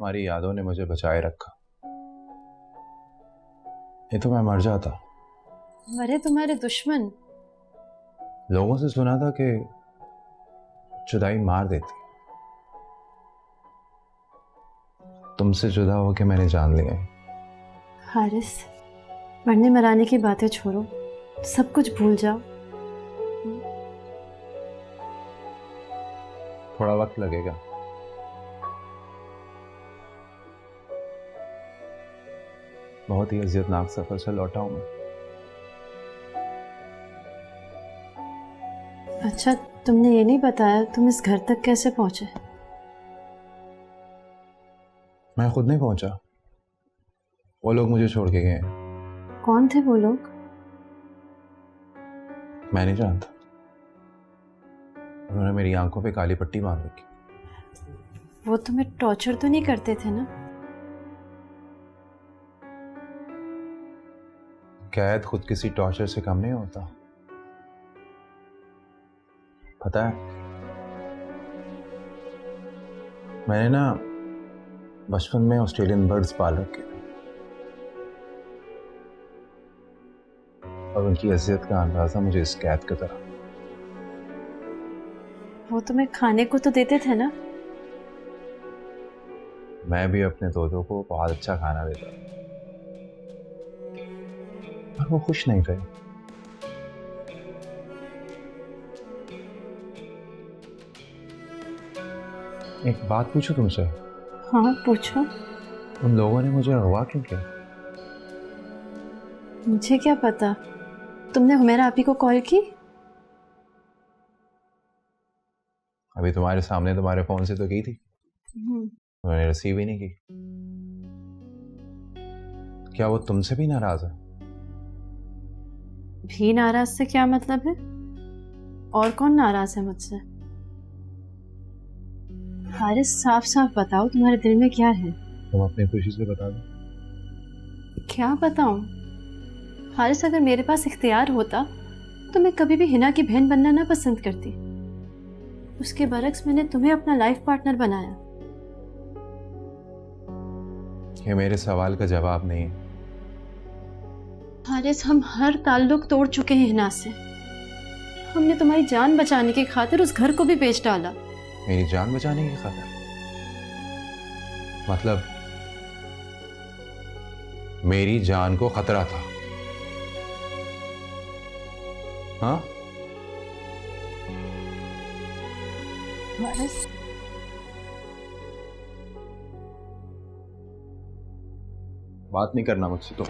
तुम्हारी यादों ने मुझे बचाए रखा। ये तो मैं मर जाता। मरे तुम्हारे दुश्मन? लोगों से सुना था कि जुदाई मार देती। तुमसे जुदा होके मैंने जान लिया है। हारिस, मरने मराने की बातें छोड़ो, सब कुछ भूल जाओ। थोड़ा वक्त लगेगा। बहुत ही अजियतनाक सफर से लौटा हूं मैं। अच्छा, तुमने ये नहीं बताया तुम इस घर तक कैसे पहुंचे? मैं खुद नहीं पहुंचा, वो लोग मुझे छोड़ के गए। कौन थे वो लोग? मैं नहीं जानता। उन्होंने मेरी आंखों पे काली पट्टी बांध रखी। वो तुम्हें टॉर्चर तो नहीं करते थे ना? कैद खुद किसी टॉर्चर से कम नहीं होता। पता है, मैंने ना बचपन में ऑस्ट्रेलियन बर्ड्स पाल रखे थे और उनकी अजियत का अंदाजा मुझे इस कैद की तरह। वो तुम्हें खाने को तो देते थे ना? मैं भी अपने तोतों को बहुत अच्छा खाना देता था, पर वो खुश नहीं थे। एक बात पूछूं तुमसे? हाँ पूछो। उन लोगों ने मुझे अगवा क्यों किया? मुझे क्या पता। तुमने हुमैरा आपी को कॉल की? अभी तुम्हारे सामने तुम्हारे फोन से तो की थी, उन्होंने रिसीव ही नहीं की। क्या वो तुमसे भी नाराज है? भी नाराज से क्या मतलब है? और कौन नाराज है मुझसे? हारिस, साफ साफ बताओ तुम्हारे दिल में क्या है? तुम अपनी खुशी से बता दो। क्या बताऊं? हारिस, अगर मेरे पास इख्तियार होता तो मैं कभी भी हिना की बहन बनना ना पसंद करती। उसके बरक्स मैंने तुम्हें अपना लाइफ पार्टनर बनाया। ये मेरे सवाल का जवाब नहीं है। हारिस, हम हर ताल्लुक तोड़ चुके हैं हिना से। हमने तुम्हारी जान बचाने की खातिर उस घर को भी बेच डाला। मेरी जान बचाने की खातिर? मतलब मेरी जान को खतरा था? हाँ? हारिस, बात नहीं करना मुझसे तो।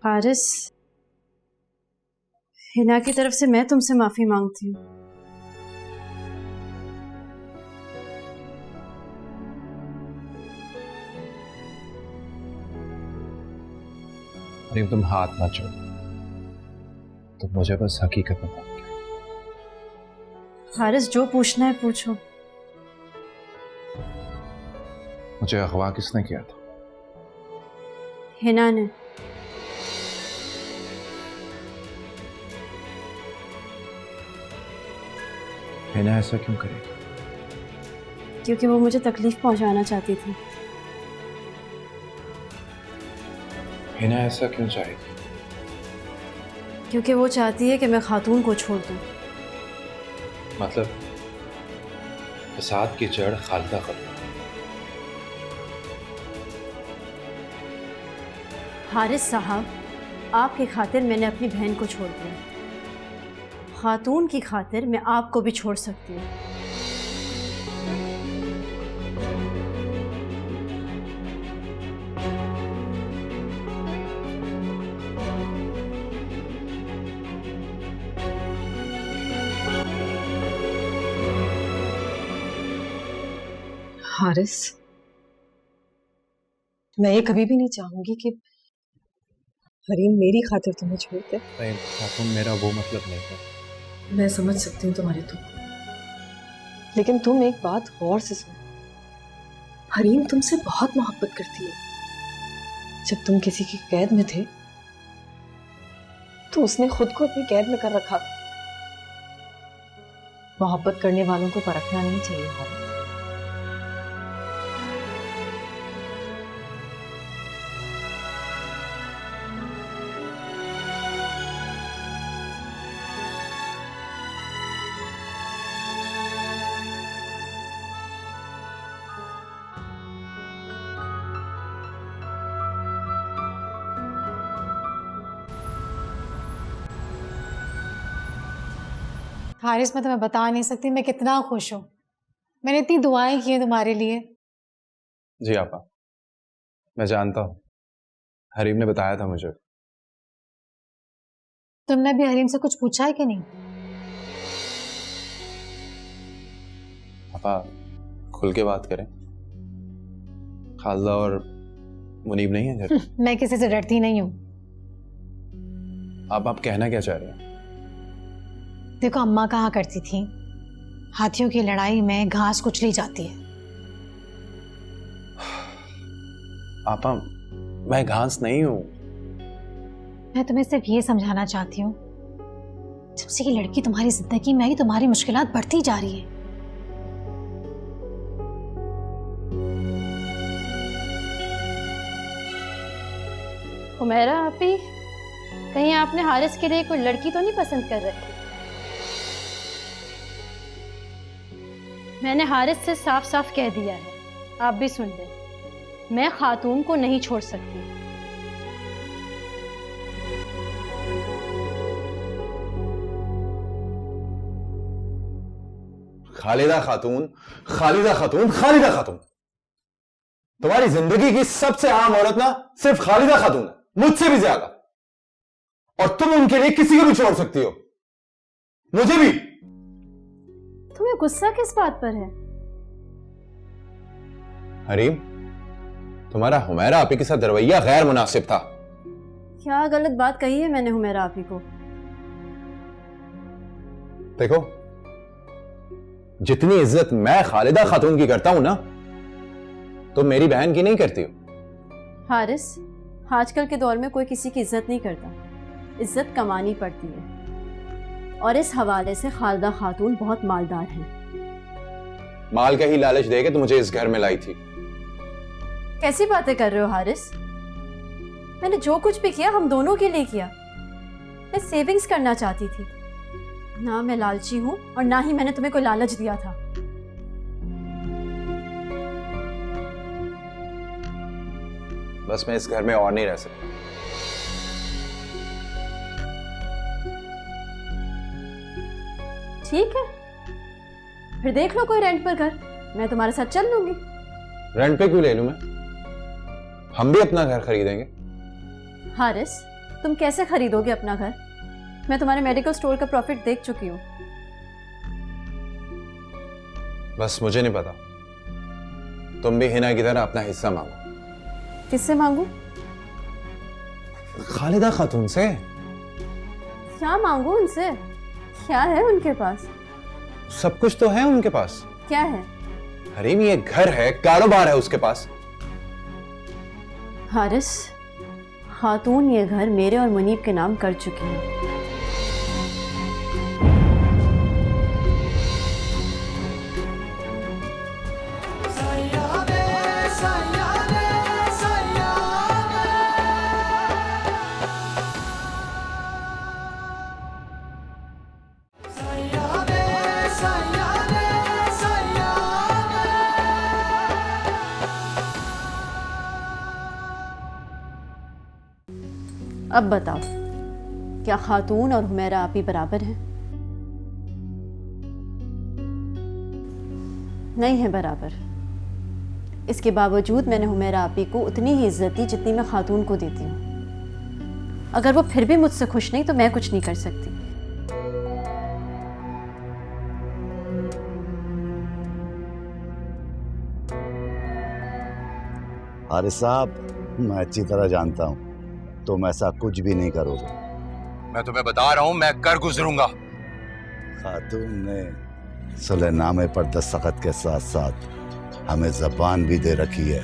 हारिस, हिना की तरफ से मैं तुमसे माफी मांगती हूँ। अरे तुम हाथ मत छोड़ो, तुम मुझे बस हकीकत बताओ। हारिस, जो पूछना है पूछो। मुझे अगवा किसने किया था? हिना ने। हिना ऐसा क्यों करेगी? क्योंकि वो मुझे तकलीफ पहुंचाना चाहती थी। हिना ऐसा क्यों चाहेगी? क्योंकि वो चाहती है कि मैं खातून को छोड़ दूं। मतलब फसाद की जड़ खालिदा कत्ल। हारिस साहब, आपकी खातिर मैंने अपनी बहन को छोड़ दिया। खातून की खातिर मैं आपको भी छोड़ सकती हूँ। हारिस, मैं ये कभी भी नहीं चाहूंगी कि हरीम मेरी खातिर तुम्हें छोड़ दे। नहीं खातून, मेरा वो मतलब नहीं था। मैं समझ सकती हूँ तुम्हारे दुख, लेकिन तुम एक बात गौर से सुनो। हरीम तुमसे बहुत मोहब्बत करती है। जब तुम किसी की कैद में थे तो उसने खुद को अपनी कैद में कर रखा था। मोहब्बत करने वालों को परखना नहीं चाहिए हारिस। हारिस, मैं तुम्हें बता नहीं सकती मैं कितना खुश हूँ। मैंने इतनी दुआएं की हैं तुम्हारे लिए। जी आपा, मैं जानता हूँ, हरीम ने बताया था मुझे। तुमने भी हरीम से कुछ पूछा है कि नहीं? आपा खुल के बात करें, खालदा और मुनीब नहीं है घर? मैं किसी से डरती नहीं हूँ। आप कहना क्या चाह रहे हैं? देखो, अम्मा कहा करती थी हाथियों की लड़ाई में घास कुचली जाती है। आपा मैं घास नहीं हूँ। मैं तुम्हें सिर्फ ये समझाना चाहती हूँ, जब से ये लड़की तुम्हारी जिंदगी में आई तुम्हारी मुश्किलात बढ़ती जा रही है। हुमैरा आपी, कहीं आपने हारिस के लिए कोई लड़की तो नहीं पसंद कर रखी? मैंने हारिस से साफ साफ कह दिया है, आप भी सुन लें, मैं खातून को नहीं छोड़ सकती। खालिदा खातून, खालिदा खातून, खालिदा खातून। तुम्हारी जिंदगी की सबसे आम औरत ना सिर्फ खालिदा खातून है, मुझसे भी ज्यादा। और तुम उनके लिए किसी को भी छोड़ सकती हो, मुझे भी। तुम्हें गुस्सा किस बात पर है? हरीम, तुम्हारा हुमैरा आपी के साथ रवैया गैर मुनासिब था। क्या गलत बात कही है मैंने हुमैरा आपी को? देखो, जितनी इज्जत मैं खालिदा खातून की करता हूं ना, तुम मेरी बहन की नहीं करती हो। हारिस, आजकल के दौर में कोई किसी की इज्जत नहीं करता, इज्जत कमानी पड़ती है। और इस हवाले से खालिदा खातून बहुत मालदार है। माल का ही लालच देके तो मुझे इस घर में लाई थी। कैसी बातें कर रहे हो हारिस? मैंने जो कुछ भी किया हम दोनों के लिए किया। मैं सेविंग्स करना चाहती थी। ना मैं लालची हूं और ना ही मैंने तुम्हें कोई लालच दिया था। बस मैं इस घर में और नहीं रह सकता। ठीक है, फिर देख लो कोई रेंट पर घर, मैं तुम्हारे साथ चल लूंगी। रेंट पे क्यों ले लूं मैं? हम भी अपना घर खरीदेंगे। हारिस, तुम कैसे खरीदोगे अपना घर? मैं तुम्हारे मेडिकल स्टोर का प्रॉफिट देख चुकी हूँ। बस मुझे नहीं पता, तुम भी हिना की तरह अपना हिस्सा मांगो। किससे मांगू? खालिदा खातून से। क्या मांगू उनसे? क्या है उनके पास? सब कुछ तो है उनके पास। क्या है? हरीम, ये घर है, कारोबार है उसके पास। हारिस, खातून ये घर मेरे और मुनीब के नाम कर चुकी है। अब बताओ, क्या खातून और हुमैरा आपी बराबर हैं? नहीं है बराबर। इसके बावजूद मैंने हुमैरा आपी को उतनी ही इज्जत दी जितनी मैं खातून को देती हूँ। अगर वो फिर भी मुझसे खुश नहीं तो मैं कुछ नहीं कर सकती। हारिस साहब, मैं अच्छी तरह जानता हूँ तुम ऐसा कुछ भी नहीं करोगे। मैं तुम्हें बता रहा हूं, मैं कर गुजरूंगा। खातून ने सुलहनामे पर दस्तखत के साथ साथ हमें ज़बान भी दे रखी है।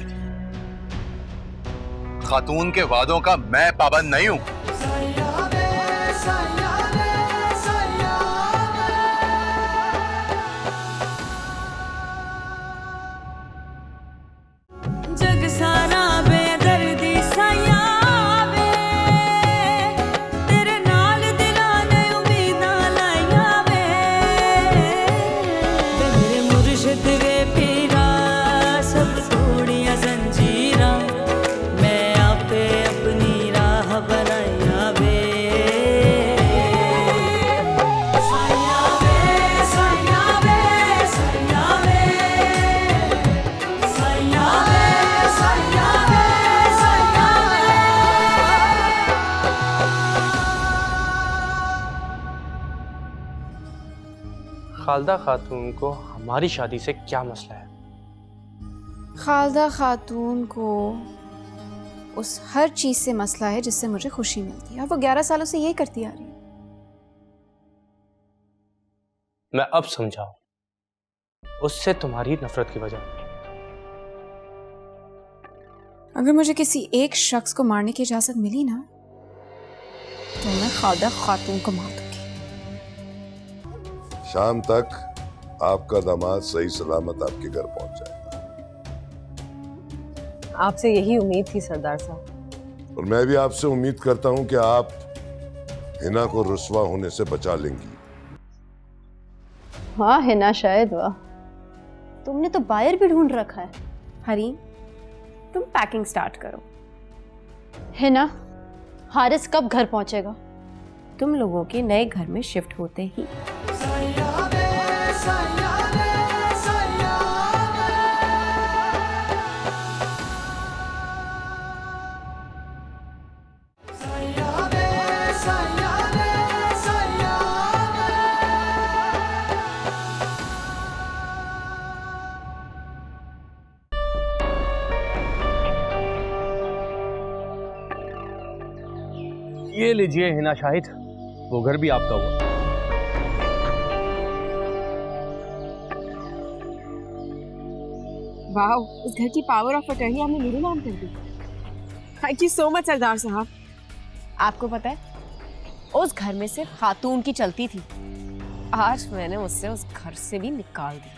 खातून के वादों का मैं पाबंद नहीं हूं। जग सारा बेदर्दी साया वे, तेरे नाल दिलां ने उम्मीदां लाइयां वे, ते मेरे मुर्शिद वे पीरा सब तोड़ियां जंजीरां, मैं आपे अपनी राह बनाइयां वे। साया वे, साया वे, साया वे, साया वे, साया वे, साया वे। खालदा खातून को हमारी शादी से क्या मसला है? खालदा खातून को उस हर चीज से मसला है जिससे मुझे खुशी मिलती है, और वो 11 सालों से यही करती आ रही है। मैं अब समझा, उससे तुम्हारी नफरत की वजह। अगर मुझे किसी एक शख्स को मारने की इजाजत मिली ना, तो मैं खालदा खातून को मार दूंगी। शाम तक आपका दामाद सही सलामत आपके घर पहुंच जाएगा। आपसे यही उम्मीद थी सरदार साहब। और मैं भी आपसे उम्मीद करता हूं कि आप हिना को रुस्वा होने से बचा लेंगी। वाह हिना, शायद वाह, तुमने तो बायर भी ढूंढ रखा है। हरीम, तुम पैकिंग स्टार्ट करो। हिना, हारिस कब घर पहुंचेगा? तुम लोगों के नए घर में शिफ्ट होते ही। ये लीजिए हिना शाहिद, वो घर भी आपका हुआ। वाह, उस घर की पावर ऑफ अटर्नी आपने मेरे नाम कर दी। थैंक यू सो मच सरदार साहब। आपको पता है, उस घर में सिर्फ खातून की चलती थी, आज मैंने उससे उस घर से भी निकाल दिया।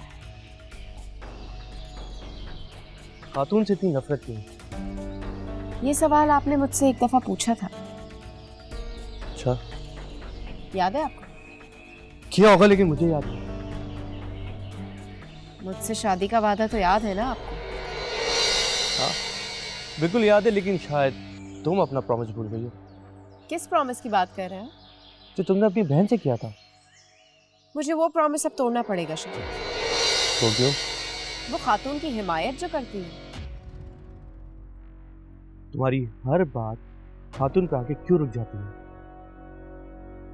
खातून से इतनी नफरत क्यों? ये सवाल आपने मुझसे एक दफा पूछा था, अच्छा याद है आपको? किया होगा, लेकिन मुझे याद नहीं। मुझसे शादी का वादा तो याद है ना आपको? हाँ बिल्कुल याद है, लेकिन शायद तुम अपना प्रॉमिस भूल गई हो। किस प्रॉमिस की बात कर रहे हैं? जो तुमने अपनी बहन से किया था। मुझे वो प्रॉमिस अब तोड़ना पड़ेगा शायद। तो क्यों? वो खातून की हिमायत जो करती है। तुम्हारी हर बात खातून पे आके क्यों रुक जाती है?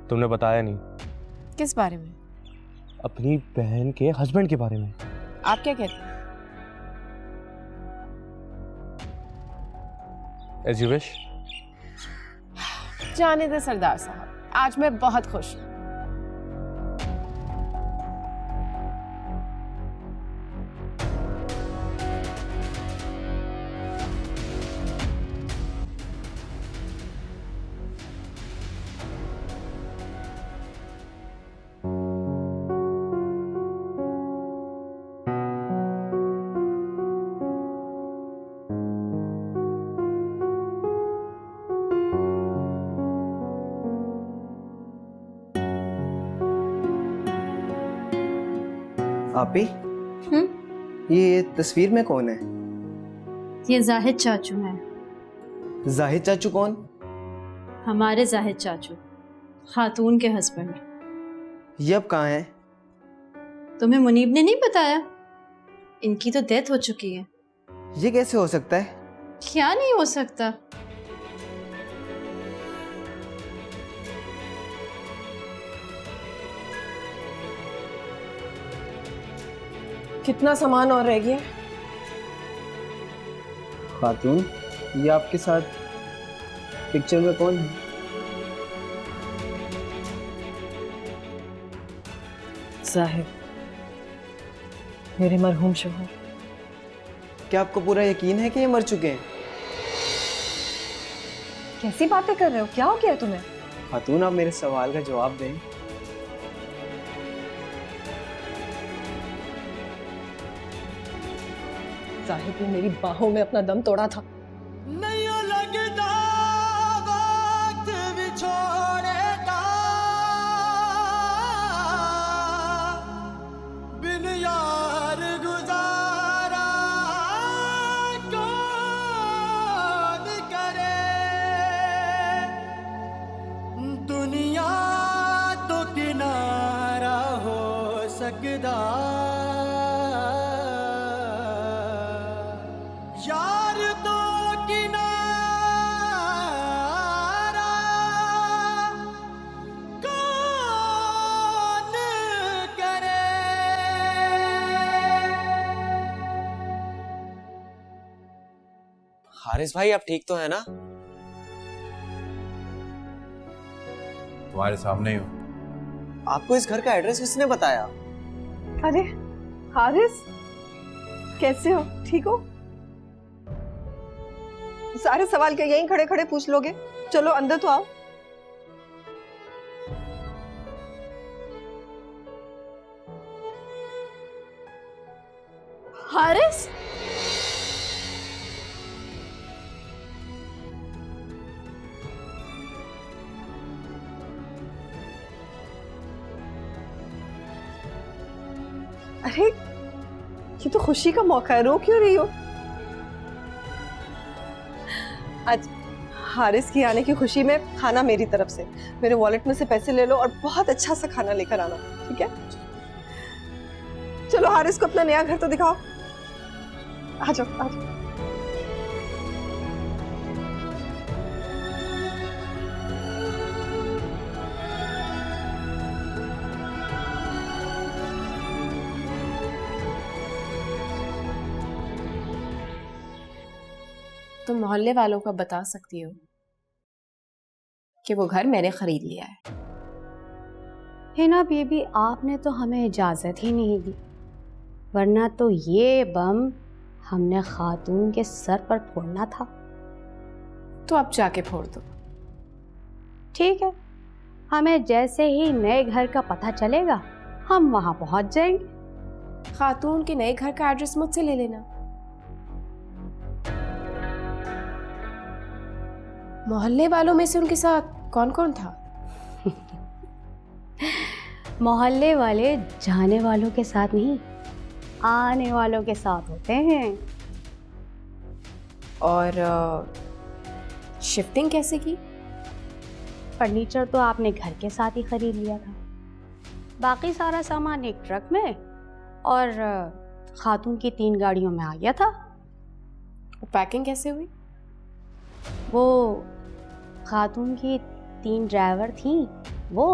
तुमने बताया नहीं। किस बारे में? अपनी बहन के हस्बैंड के बारे में। आप क्या कहते हैं? As you wish। जाने दे सरदार साहब, आज मैं बहुत खुश हूँ। आपी, ये तस्वीर में कौन है? ये जाहिद चाचू हैं। जाहिद चाचू कौन? हमारे जाहिद चाचू, खातून के हस्बैंड। ये अब कहाँ हैं? तुम्हें मुनीब ने नहीं बताया? इनकी तो डेथ हो चुकी है। ये कैसे हो सकता है? क्या नहीं हो सकता? कितना सामान और रह गया? खातून, ये आपके साथ पिक्चर में कौन है? जाहिद, मेरे मरहूम शोहर। क्या आपको पूरा यकीन है कि ये मर चुके हैं? कैसी बातें कर रहे हो? क्या हो गया तुम्हें? खातून, आप मेरे सवाल का जवाब दें। साहिब ने मेरी बाहों में अपना दम तोड़ा था। नहीं लगता वक्त बिछोड़ेगा, बिन यार गुजारा कौन करे, दुनिया तो किनारा हो सकदा, यार तो किनारा कौन करे। हारिस भाई, आप ठीक तो है ना? तुम्हारे सामने ही हूँ। आपको इस घर का एड्रेस किसने बताया? अरे हारिस, कैसे हो? ठीक हो? सारे सवाल क्या यहीं खड़े खड़े पूछ लोगे? चलो अंदर तो आओ। हारिस, अरे ये तो खुशी का मौका है, रो क्यों रही हो? आज हारिस की आने की खुशी में खाना मेरी तरफ से, मेरे वॉलेट में से पैसे ले लो और बहुत अच्छा सा खाना लेकर आना, ठीक है? चलो हारिस को अपना नया घर तो दिखाओ। आ जाओ, आ जाओ। तुम मोहल्ले वालों को बता सकती हो कि वो घर मैंने खरीद लिया है। हिना बीबी, आपने तो हमें इजाज़त ही नहीं दी, वरना तो ये बम हमने खातून के सर पर फोड़ना था। तो अब जाके फोड़ दो। ठीक है, हमें जैसे ही नए घर का पता चलेगा हम वहां पहुंच जाएंगे। खातून के नए घर का एड्रेस मुझसे ले लेना। मोहल्ले वालों में से उनके साथ कौन कौन था? मोहल्ले वाले जाने वालों के साथ नहीं, आने वालों के साथ होते हैं। और शिफ्टिंग कैसे की? फर्नीचर तो आपने घर के साथ ही खरीद लिया था, बाकी सारा सामान एक ट्रक में और खातून की 3 गाड़ियों में आ गया था। पैकिंग कैसे हुई? वो खातून की 3 ड्राइवर थी, वो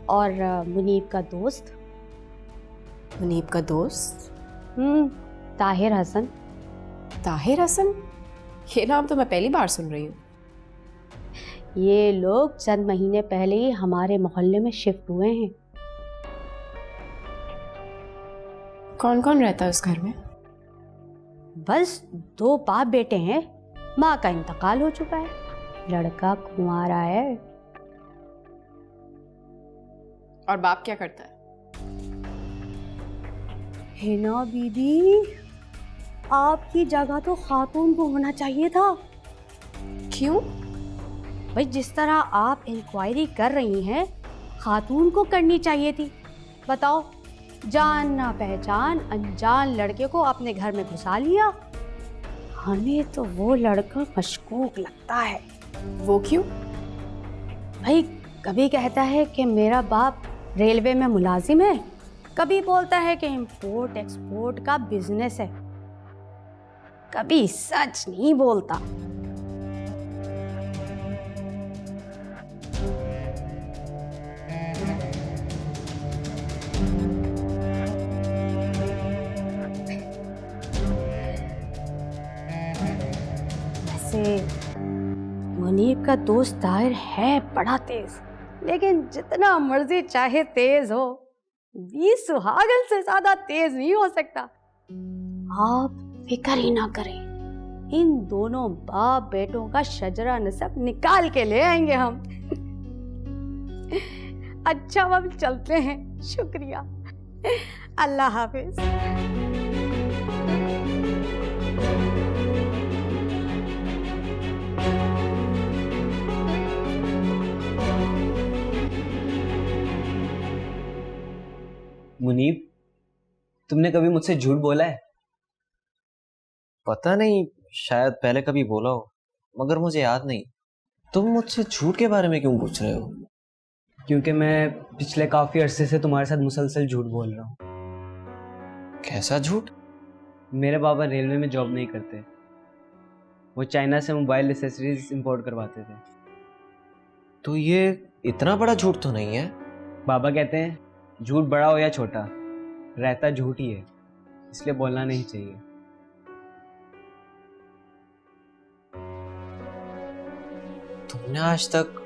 और मुनीब का दोस्त। मुनीब का दोस्त? ताहिर हसन। ताहिर हसन? ये नाम तो मैं पहली बार सुन रही हूँ। ये लोग चंद महीने पहले ही हमारे मोहल्ले में शिफ्ट हुए हैं। कौन कौन रहता है उस घर में? बस 2 बाप बेटे हैं, माँ का इंतकाल हो चुका है, लड़का कुंवारा है। और बाप क्या करता है? हिना बीबी, आपकी जगह तो खातून को होना चाहिए था। क्यों? भाई, जिस तरह आप इंक्वायरी कर रही हैं, खातून को करनी चाहिए थी। बताओ, जान ना पहचान अनजान लड़के को अपने घर में घुसा लिया। हमें तो वो लड़का मशकूक लगता है। वो क्यों? भाई, कभी कहता है कि मेरा बाप रेलवे में मुलाजिम है, कभी बोलता है कि इंपोर्ट एक्सपोर्ट का बिजनेस है, कभी सच नहीं बोलता। मुनीब का दोस्त ताहिर है बड़ा तेज, लेकिन जितना मर्जी चाहे तेज हो, 20 सुहागन से ज्यादा तेज नहीं हो सकता। आप फिक्र ही ना करें, इन दोनों बाप बेटों का शजरा नसब निकाल के ले आएंगे हम। अच्छा अब चलते हैं, शुक्रिया, अल्लाह हाफिज। मुनीब, तुमने कभी मुझसे झूठ बोला है? पता नहीं, शायद पहले कभी बोला हो, मगर मुझे याद नहीं। तुम मुझसे झूठ के बारे में क्यों पूछ रहे हो? क्योंकि मैं पिछले काफी अरसे से तुम्हारे साथ मुसलसल झूठ बोल रहा हूँ। कैसा झूठ? मेरे बाबा रेलवे में जॉब नहीं करते, वो चाइना से मोबाइल एसेसरीज इंपोर्ट करवाते थे। तो ये इतना बड़ा झूठ तो नहीं है। बाबा कहते हैं झूठ बड़ा हो या छोटा, रहता झूठ ही है, इसलिए बोलना नहीं चाहिए। तुमने आज तक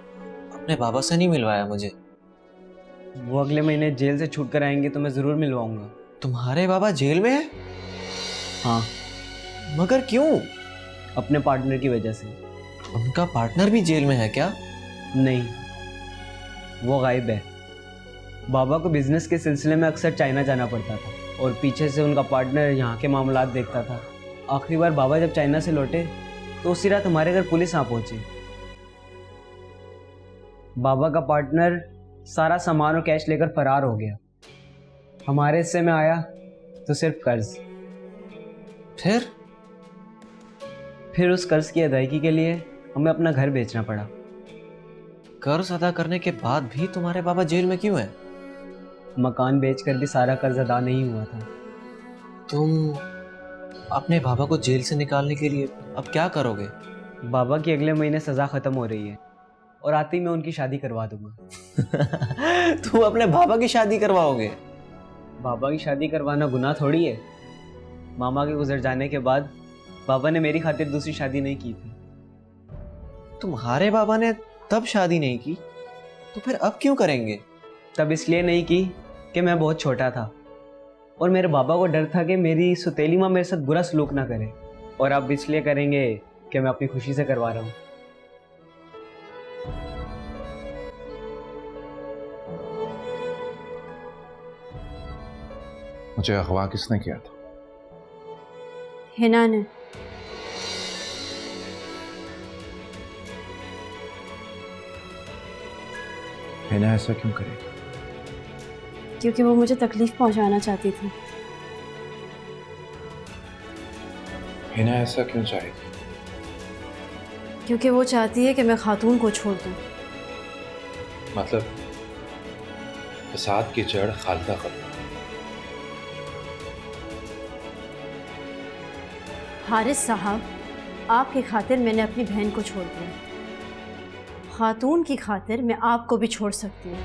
अपने बाबा से नहीं मिलवाया मुझे। वो अगले महीने जेल से छूट कर आएंगे तो मैं जरूर मिलवाऊंगा। तुम्हारे बाबा जेल में है? हाँ। मगर क्यों? अपने पार्टनर की वजह से। उनका पार्टनर भी जेल में है क्या? नहीं, वो गायब है। बाबा को बिजनेस के सिलसिले में अक्सर चाइना जाना पड़ता था और पीछे से उनका पार्टनर यहाँ के मामलात देखता था। आखिरी बार बाबा जब चाइना से लौटे तो उसी रात हमारे घर पुलिस आ पहुंची। बाबा का पार्टनर सारा सामान और कैश लेकर फरार हो गया। हमारे हिस्से में आया तो सिर्फ कर्ज। फिर उस कर्ज की अदायगी के लिए हमें अपना घर बेचना पड़ा। कर्ज अदा करने के बाद भी तुम्हारे बाबा जेल में क्यों हैं? मकान बेचकर भी सारा कर्ज अदा नहीं हुआ था। तुम अपने बाबा को जेल से निकालने के लिए अब क्या करोगे? बाबा की अगले महीने सज़ा ख़त्म हो रही है और आते ही मैं उनकी शादी करवा दूंगा। तुम अपने बाबा की शादी करवाओगे? बाबा की शादी करवाना गुनाह थोड़ी है। मामा के गुजर जाने के बाद बाबा ने मेरी खातिर दूसरी शादी नहीं की थी। तुम्हारे बाबा ने तब शादी नहीं की तो फिर अब क्यों करेंगे? तब इसलिए नहीं की कि मैं बहुत छोटा था और मेरे बाबा को डर था कि मेरी सुतेली माँ मेरे साथ बुरा सलूक ना करे, और अब इसलिए करेंगे कि मैं अपनी खुशी से करवा रहा हूँ। मुझे अगवा किसने किया था? हिना ने। हिना ऐसा क्यों करेगी? क्योंकि वो मुझे तकलीफ पहुंचाना चाहती थी। हिना ऐसा क्यों चाहेगी? क्योंकि वो चाहती है कि मैं खातून को छोड़ दूं। मतलब फसाद की जड़ खालिदा खातून। हारिस साहब, आपकी खातिर मैंने अपनी बहन को छोड़ दिया। खातून की खातिर मैं आपको भी छोड़ सकती हूँ।